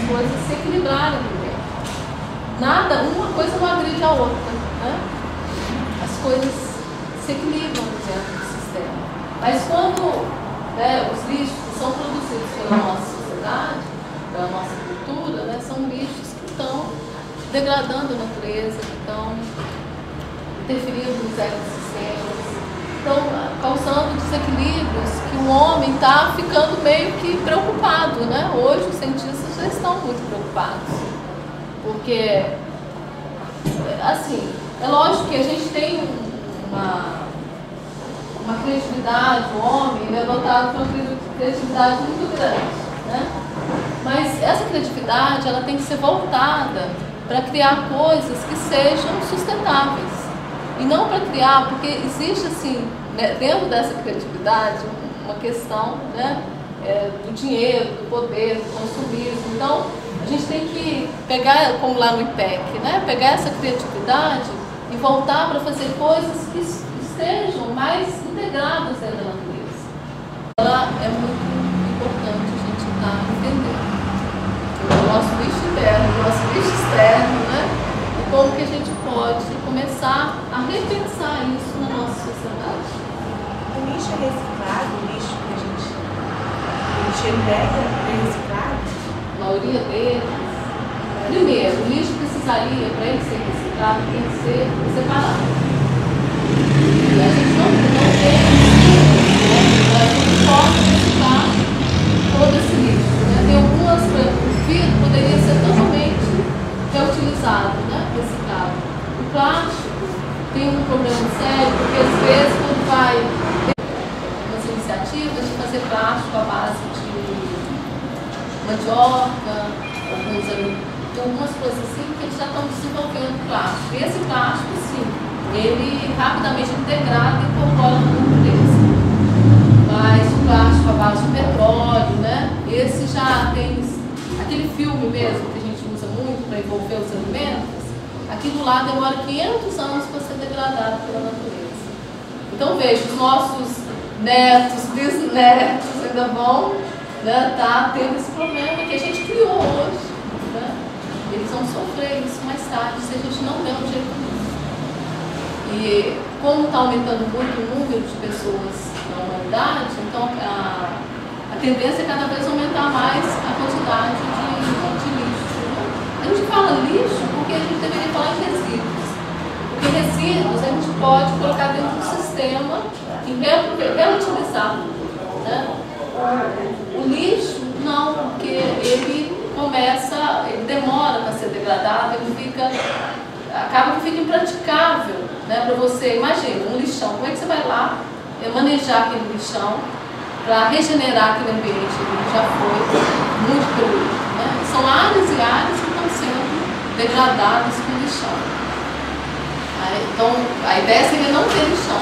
coisas se equilibrarem primeiro. Nada, uma coisa não agride a outra, né? As coisas se equilibram dentro do sistema. Mas quando, né, os lixos que são produzidos pela nossa sociedade, pela nossa cultura, né, são lixos que estão degradando a natureza, que estão interferindo nos ecossistemas, estão causando desequilíbrios que o homem está ficando meio que preocupado, né? Hoje os cientistas já estão muito preocupados, porque, assim, é lógico que a gente tem uma criatividade, o homem ele é dotado por uma criatividade muito grande, né? Mas essa criatividade ela tem que ser voltada para criar coisas que sejam sustentáveis. E não para criar, porque existe assim, né, dentro dessa criatividade, uma questão, né, do dinheiro, do poder, do consumismo. Então, a gente tem que pegar, como lá no IPEC, né, pegar essa criatividade e voltar para fazer coisas que estejam mais integradas dentro da natureza. Ela é muito importante a gente estar entendendo. O nosso lixo interno, o nosso lixo externo, né? E como que a gente pode começar a repensar isso na nossa sociedade. O lixo é reciclado, o lixo que a gente entrega é reciclado? A maioria deles. Primeiro, o lixo precisaria, para ele ser reciclado, tem que ser separado. E a gente não tem, né? A gente pode reciclar todo esse lixo. Né? Tem algumas, o vidro poderia ser totalmente reutilizado, né? Reciclado. O plástico tem um problema sério, porque às vezes quando vai ter umas iniciativas de fazer plástico à base de mandioca, algumas coisas assim, que eles já estão desenvolvendo plástico. E esse plástico, sim, ele rapidamente integrado e incorpora na natureza. Mas o plástico à base de petróleo, né? Esse já tem aquele filme mesmo que a gente usa muito para envolver os alimentos. Aquilo lá demora 500 anos para ser degradado pela natureza. Então veja, os nossos netos, bisnetos ainda vão, né, tá tendo esse problema que a gente criou hoje. Né? Eles vão sofrer isso mais tarde se a gente não der um jeito nisso. E como está aumentando muito o número de pessoas na humanidade, então a tendência é cada vez aumentar mais a quantidade de lixo. Né? A gente fala lixo porque a gente deveria falar em resíduos. Porque resíduos a gente pode colocar dentro do sistema e reutilizar. Né? O lixo, não, porque ele demora para ser degradado, acaba que fica impraticável, né, para você. Imagina, um lixão, como é que você vai lá manejar aquele lixão para regenerar aquele ambiente que já foi muito poluído, né? São áreas e áreas que estão sendo degradadas com lixão. Então, a ideia seria não ter lixão.